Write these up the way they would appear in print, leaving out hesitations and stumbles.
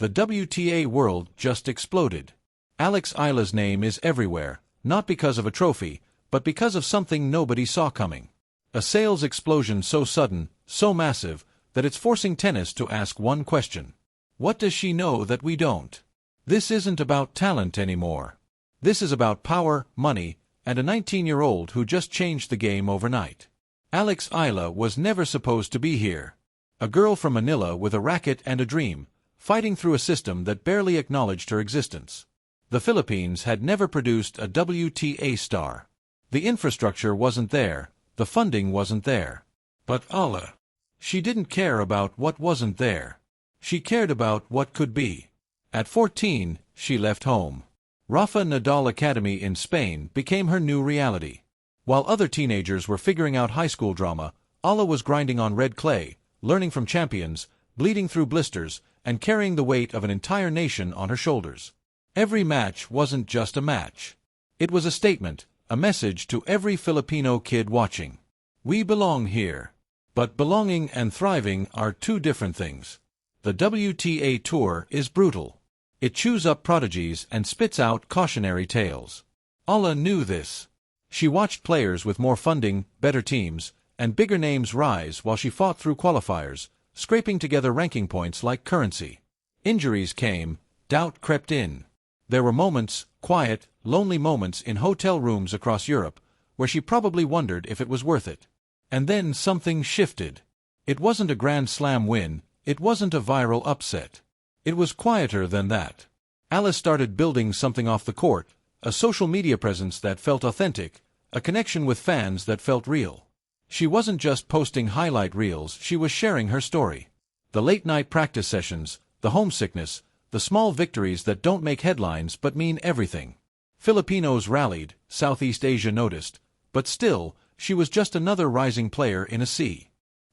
The WTA world just exploded. Alex Eala's name is everywhere, not because of a trophy, but because of something nobody saw coming. A sales explosion so sudden, so massive, that it's forcing tennis to ask one question. What does she know that we don't? This isn't about talent anymore. This is about power, money, and a 19-year-old who just changed the game overnight. Alex Eala was never supposed to be here. A girl from Manila with a racket and a dream, fighting through a system that barely acknowledged her existence. The Philippines had never produced a WTA star. The infrastructure wasn't there, the funding wasn't there. But Eala, she didn't care about what wasn't there. She cared about what could be. At 14, she left home. Rafa Nadal Academy in Spain became her new reality. While other teenagers were figuring out high school drama, Eala was grinding on red clay, learning from champions, bleeding through blisters, and carrying the weight of an entire nation on her shoulders. Every match wasn't just a match. It was a statement, a message to every Filipino kid watching. We belong here. But belonging and thriving are two different things. The WTA Tour is brutal. It chews up prodigies and spits out cautionary tales. Eala knew this. She watched players with more funding, better teams, and bigger names rise while she fought through qualifiers, scraping together ranking points like currency. Injuries came, doubt crept in. There were moments, quiet, lonely moments in hotel rooms across Europe, where she probably wondered if it was worth it. And then something shifted. It wasn't a Grand Slam win, it wasn't a viral upset. It was quieter than that. Eala started building something off the court, a social media presence that felt authentic, a connection with fans that felt real. She wasn't just posting highlight reels, she was sharing her story. The late-night practice sessions, the homesickness, the small victories that don't make headlines but mean everything. Filipinos rallied, Southeast Asia noticed, but still, she was just another rising player in a sea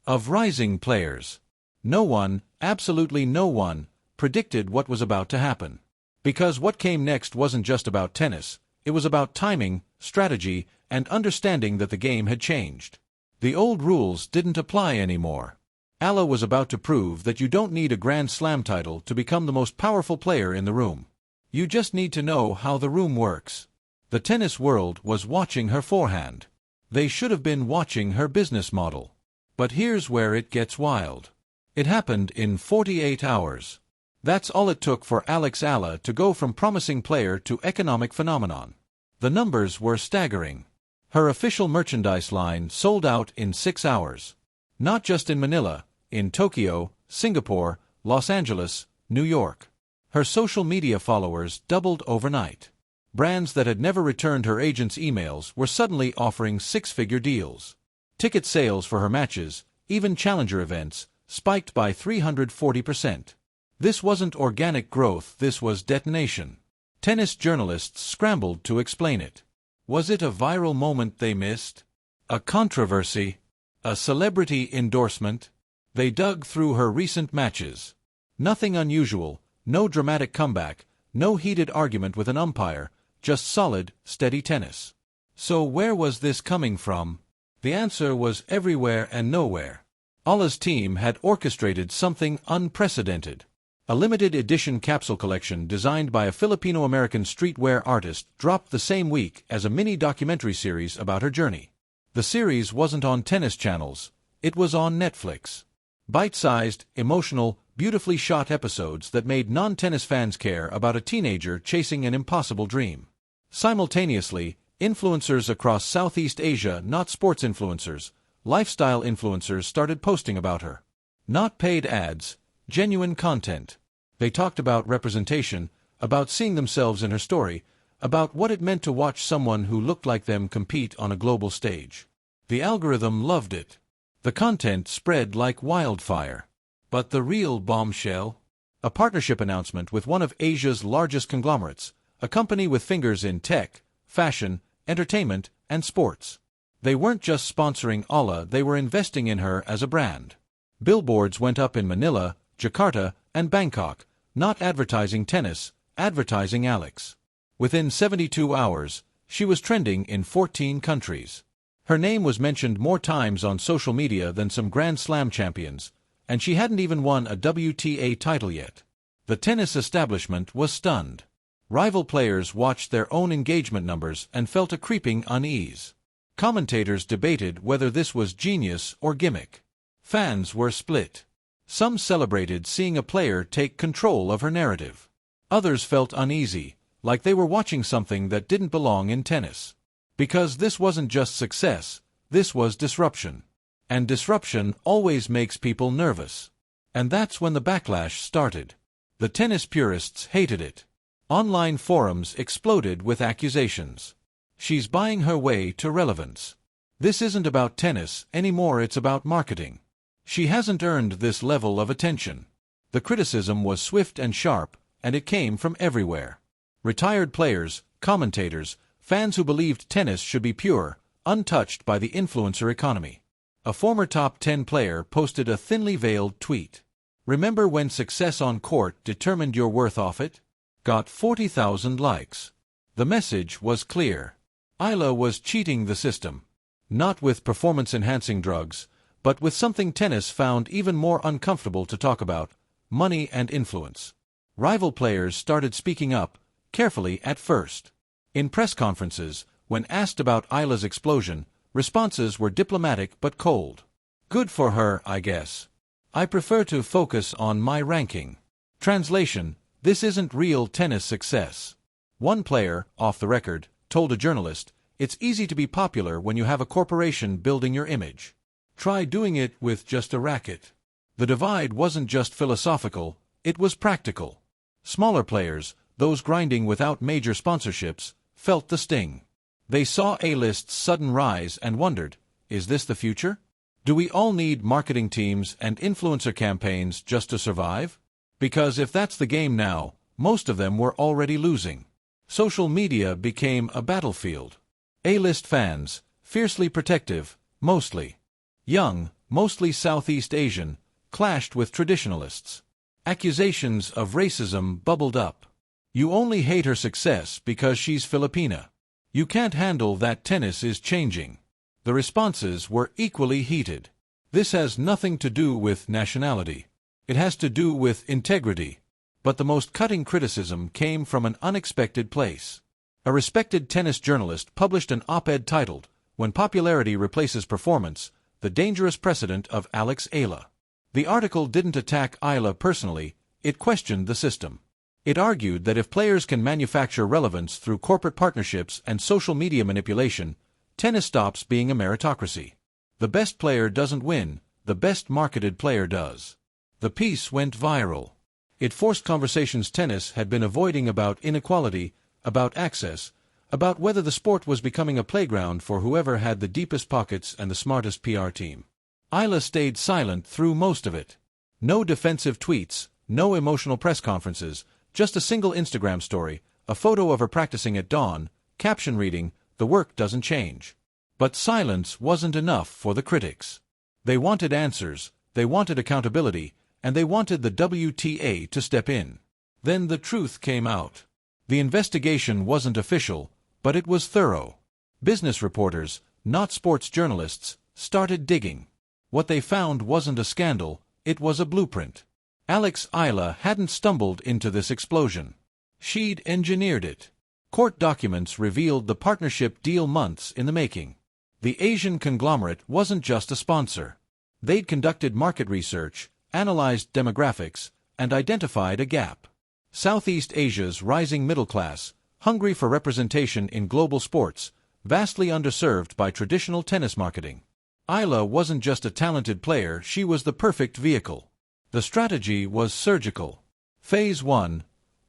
of rising players. No one, absolutely no one, predicted what was about to happen. Because what came next wasn't just about tennis, it was about timing, strategy, and understanding that the game had changed. The old rules didn't apply anymore. Eala was about to prove that you don't need a Grand Slam title to become the most powerful player in the room. You just need to know how the room works. The tennis world was watching her forehand. They should have been watching her business model. But here's where it gets wild. It happened in 48 hours. That's all it took for Alex Eala to go from promising player to economic phenomenon. The numbers were staggering. Her official merchandise line sold out in 6 hours. Not just in Manila, in Tokyo, Singapore, Los Angeles, New York. Her social media followers doubled overnight. Brands that had never returned her agent's emails were suddenly offering six-figure deals. Ticket sales for her matches, even challenger events, spiked by 340%. This wasn't organic growth, this was detonation. Tennis journalists scrambled to explain it. Was it a viral moment they missed? A controversy? A celebrity endorsement? They dug through her recent matches. Nothing unusual, no dramatic comeback, no heated argument with an umpire, just solid, steady tennis. So where was this coming from? The answer was everywhere and nowhere. Eala's team had orchestrated something unprecedented. A limited edition capsule collection designed by a Filipino-American streetwear artist dropped the same week as a mini documentary series about her journey. The series wasn't on tennis channels, it was on Netflix. Bite-sized, emotional, beautifully shot episodes that made non-tennis fans care about a teenager chasing an impossible dream. Simultaneously, influencers across Southeast Asia, not sports influencers, lifestyle influencers, started posting about her. Not paid ads, genuine content. They talked about representation, about seeing themselves in her story, about what it meant to watch someone who looked like them compete on a global stage. The algorithm loved it. The content spread like wildfire. But the real bombshell? A partnership announcement with one of Asia's largest conglomerates, a company with fingers in tech, fashion, entertainment, and sports. They weren't just sponsoring Eala, they were investing in her as a brand. Billboards went up in Manila, Jakarta, and Bangkok, not advertising tennis, advertising Alex. Within 72 hours, she was trending in 14 countries. Her name was mentioned more times on social media than some Grand Slam champions, and she hadn't even won a WTA title yet. The tennis establishment was stunned. Rival players watched their own engagement numbers and felt a creeping unease. Commentators debated whether this was genius or gimmick. Fans were split. Some celebrated seeing a player take control of her narrative. Others felt uneasy, like they were watching something that didn't belong in tennis. Because this wasn't just success, this was disruption. And disruption always makes people nervous. And that's when the backlash started. The tennis purists hated it. Online forums exploded with accusations. She's buying her way to relevance. This isn't about tennis anymore, it's about marketing. She hasn't earned this level of attention. The criticism was swift and sharp, and it came from everywhere. Retired players, commentators, fans who believed tennis should be pure, untouched by the influencer economy. A former top 10 player posted a thinly veiled tweet. "Remember when success on court determined your worth off it?" Got 40,000 likes. The message was clear. Eala was cheating the system. Not with performance-enhancing drugs, but with something tennis found even more uncomfortable to talk about: money and influence. Rival players started speaking up, carefully at first. In press conferences, when asked about Eala's explosion, responses were diplomatic but cold. "Good for her, I guess. I prefer to focus on my ranking." Translation: this isn't real tennis success. One player, off the record, told a journalist, "It's easy to be popular when you have a corporation building your image. Try doing it with just a racket." The divide wasn't just philosophical, it was practical. Smaller players, those grinding without major sponsorships, felt the sting. They saw A-list's sudden rise and wondered, is this the future? Do we all need marketing teams and influencer campaigns just to survive? Because if that's the game now, most of them were already losing. Social media became a battlefield. A-list fans, fiercely protective, mostly young, mostly Southeast Asian, clashed with traditionalists. Accusations of racism bubbled up. "You only hate her success because she's Filipina. You can't handle that tennis is changing." The responses were equally heated. This has nothing to do with nationality. It has to do with integrity. But the most cutting criticism came from an unexpected place. A respected tennis journalist published an op-ed titled, "When Popularity Replaces Performance, the Dangerous Precedent of Alex Eala." The article didn't attack Eala personally, it questioned the system. It argued that if players can manufacture relevance through corporate partnerships and social media manipulation, tennis stops being a meritocracy. The best player doesn't win, the best marketed player does. The piece went viral. It forced conversations tennis had been avoiding about inequality, about access, about whether the sport was becoming a playground for whoever had the deepest pockets and the smartest PR team. Eala stayed silent through most of it. No defensive tweets, no emotional press conferences, just a single Instagram story, a photo of her practicing at dawn, caption reading, "The work doesn't change." But silence wasn't enough for the critics. They wanted answers, they wanted accountability, and they wanted the WTA to step in. Then the truth came out. The investigation wasn't official, but it was thorough. Business reporters, not sports journalists, started digging. What they found wasn't a scandal, it was a blueprint. Alex Eala hadn't stumbled into this explosion. She'd engineered it. Court documents revealed the partnership deal months in the making. The Asian conglomerate wasn't just a sponsor. They'd conducted market research, analyzed demographics, and identified a gap. Southeast Asia's rising middle class, hungry for representation in global sports, vastly underserved by traditional tennis marketing. Eala wasn't just a talented player, she was the perfect vehicle. The strategy was surgical. Phase 1.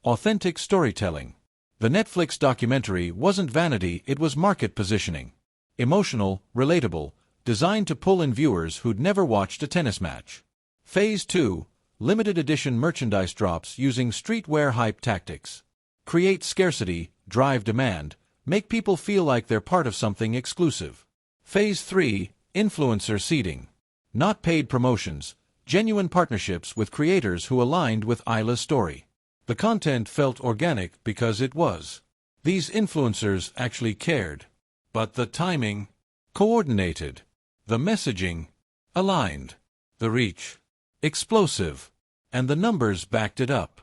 Authentic storytelling. The Netflix documentary wasn't vanity, it was market positioning. Emotional, relatable, designed to pull in viewers who'd never watched a tennis match. Phase 2. Limited edition merchandise drops using streetwear hype tactics. Create scarcity, drive demand, make people feel like they're part of something exclusive. Phase 3. Influencer seeding. Not paid promotions, genuine partnerships with creators who aligned with Eala's story. The content felt organic because it was. These influencers actually cared. But the timing? Coordinated. The messaging? Aligned. The reach? Explosive. And the numbers backed it up.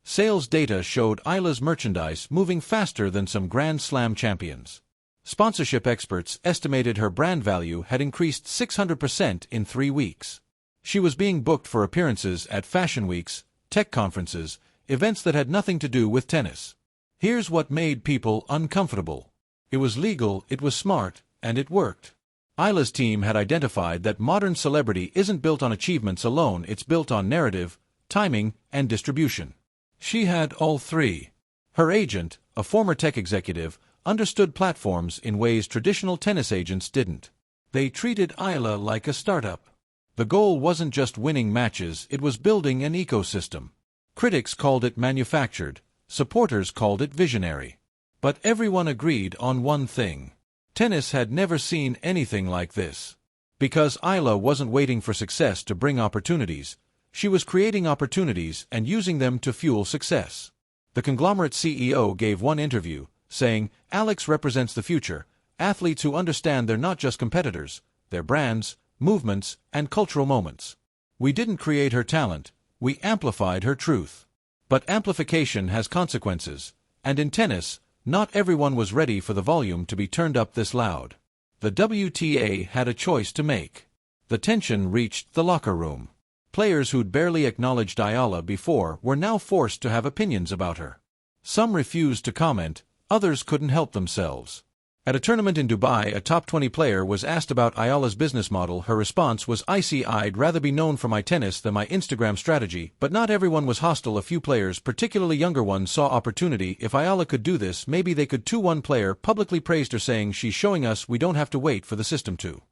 Sales data showed Eala's merchandise moving faster than some Grand Slam champions. Sponsorship experts estimated her brand value had increased 600% in 3 weeks. She was being booked for appearances at fashion weeks, tech conferences, events that had nothing to do with tennis. Here's what made people uncomfortable. It was legal, it was smart, and it worked. Eala's team had identified that modern celebrity isn't built on achievements alone, it's built on narrative, timing, and distribution. She had all three. Her agent, a former tech executive, understood platforms in ways traditional tennis agents didn't. They treated Eala like a startup. The goal wasn't just winning matches, it was building an ecosystem. Critics called it manufactured, supporters called it visionary. But everyone agreed on one thing. Tennis had never seen anything like this. Because Eala wasn't waiting for success to bring opportunities, she was creating opportunities and using them to fuel success. The conglomerate CEO gave one interview, saying, "Alex represents the future, athletes who understand they're not just competitors, they're brands, movements, and cultural moments. We didn't create her talent, we amplified her truth." But amplification has consequences, and in tennis, not everyone was ready for the volume to be turned up this loud. The WTA had a choice to make. The tension reached the locker room. Players who'd barely acknowledged Eala before were now forced to have opinions about her. Some refused to comment, others couldn't help themselves. At a tournament in Dubai, a top 20 player was asked about Eala's business model. Her response was, "I'd rather be known for my tennis than my Instagram strategy," but not everyone was hostile. A few players, particularly younger ones, saw opportunity. If Eala could do this, maybe they could too. One player publicly praised her, saying, "She's showing us we don't have to wait for the system to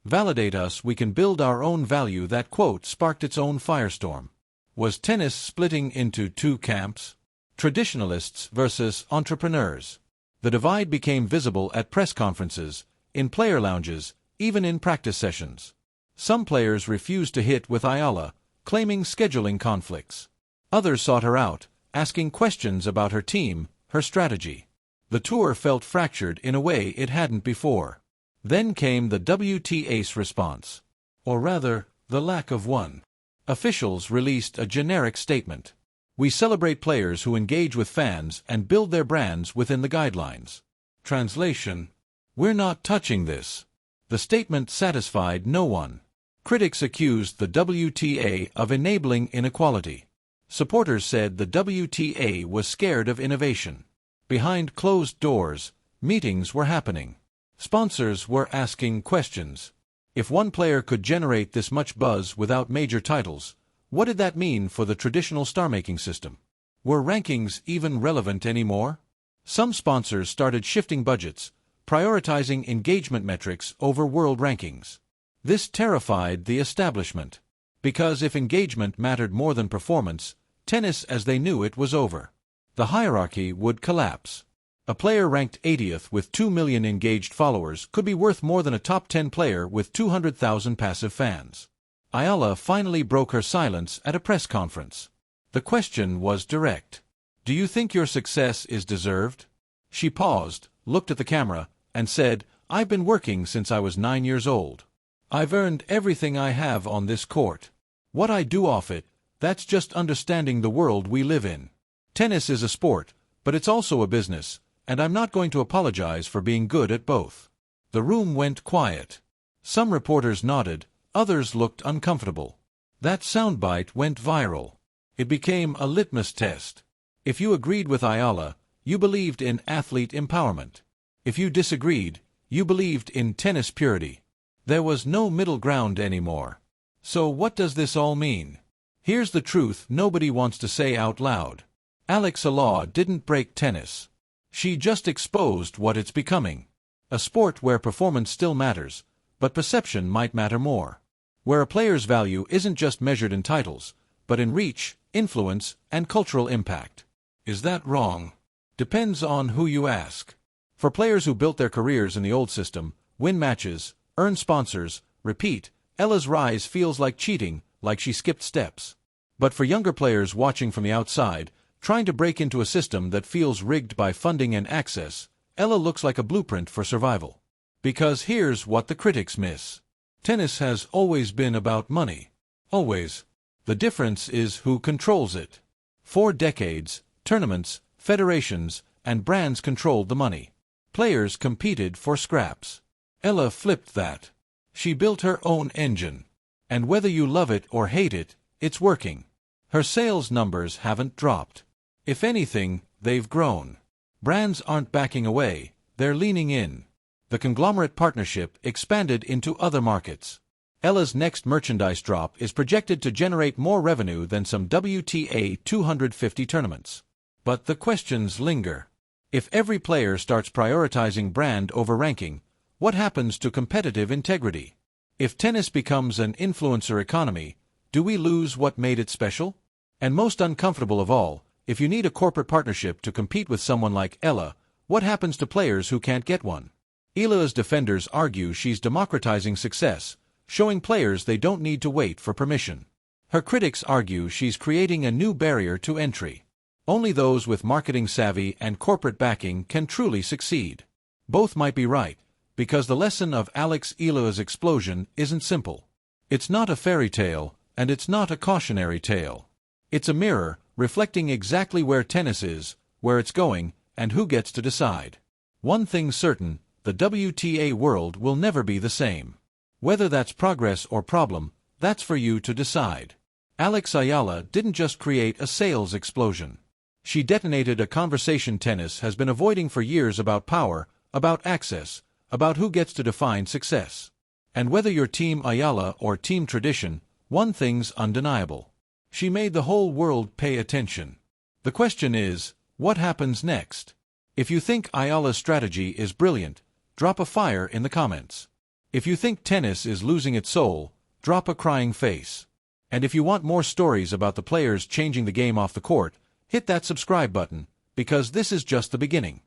validate us, we can build our own value." That quote sparked its own firestorm. Was tennis splitting into two camps? Traditionalists versus entrepreneurs. The divide became visible at press conferences, in player lounges, even in practice sessions. Some players refused to hit with Eala, claiming scheduling conflicts. Others sought her out, asking questions about her team, her strategy. The tour felt fractured in a way it hadn't before. Then came the WTA's response. Or rather, the lack of one. Officials released a generic statement. "We celebrate players who engage with fans and build their brands within the guidelines." Translation: "We're not touching this." The statement satisfied no one. Critics accused the WTA of enabling inequality. Supporters said the WTA was scared of innovation. Behind closed doors, meetings were happening. Sponsors were asking questions. If one player could generate this much buzz without major titles, what did that mean for the traditional star-making system? Were rankings even relevant anymore? Some sponsors started shifting budgets, prioritizing engagement metrics over world rankings. This terrified the establishment. Because if engagement mattered more than performance, tennis as they knew it was over. The hierarchy would collapse. A player ranked 80th with 2 million engaged followers could be worth more than a top 10 player with 200,000 passive fans. Eala finally broke her silence at a press conference. The question was direct. "Do you think your success is deserved?" She paused, looked at the camera, and said, "I've been working since I was 9 years old. I've earned everything I have on this court. What I do off it, that's just understanding the world we live in. Tennis is a sport, but it's also a business, and I'm not going to apologize for being good at both." The room went quiet. Some reporters nodded, others looked uncomfortable. That soundbite went viral. It became a litmus test. If you agreed with Eala, you believed in athlete empowerment. If you disagreed, you believed in tennis purity. There was no middle ground anymore. So what does this all mean? Here's the truth nobody wants to say out loud. Alex Eala didn't break tennis. She just exposed what it's becoming. A sport where performance still matters, but perception might matter more. Where a player's value isn't just measured in titles, but in reach, influence, and cultural impact. Is that wrong? Depends on who you ask. For players who built their careers in the old system, win matches, earn sponsors, repeat, Eala's rise feels like cheating, like she skipped steps. But for younger players watching from the outside, trying to break into a system that feels rigged by funding and access, Eala looks like a blueprint for survival. Because here's what the critics miss. Tennis has always been about money. Always. The difference is who controls it. For decades, tournaments, federations, and brands controlled the money. Players competed for scraps. Eala flipped that. She built her own engine. And whether you love it or hate it, it's working. Her sales numbers haven't dropped. If anything, they've grown. Brands aren't backing away, they're leaning in. The conglomerate partnership expanded into other markets. Eala's next merchandise drop is projected to generate more revenue than some WTA 250 tournaments. But the questions linger. If every player starts prioritizing brand over ranking, what happens to competitive integrity? If tennis becomes an influencer economy, do we lose what made it special? And most uncomfortable of all, if you need a corporate partnership to compete with someone like Eala, what happens to players who can't get one? Eala's defenders argue she's democratizing success, showing players they don't need to wait for permission. Her critics argue she's creating a new barrier to entry. Only those with marketing savvy and corporate backing can truly succeed. Both might be right, because the lesson of Alex Eala's explosion isn't simple. It's not a fairy tale, and it's not a cautionary tale. It's a mirror, reflecting exactly where tennis is, where it's going, and who gets to decide. One thing's certain, the WTA world will never be the same. Whether that's progress or problem, that's for you to decide. Alex Eala didn't just create a sales explosion. She detonated a conversation tennis has been avoiding for years about power, about access, about who gets to define success. And whether you're Team Eala or Team Tradition, one thing's undeniable. She made the whole world pay attention. The question is, what happens next? If you think Eala's strategy is brilliant, drop a fire in the comments. If you think tennis is losing its soul, drop a crying face. And if you want more stories about the players changing the game off the court, hit that subscribe button, because this is just the beginning.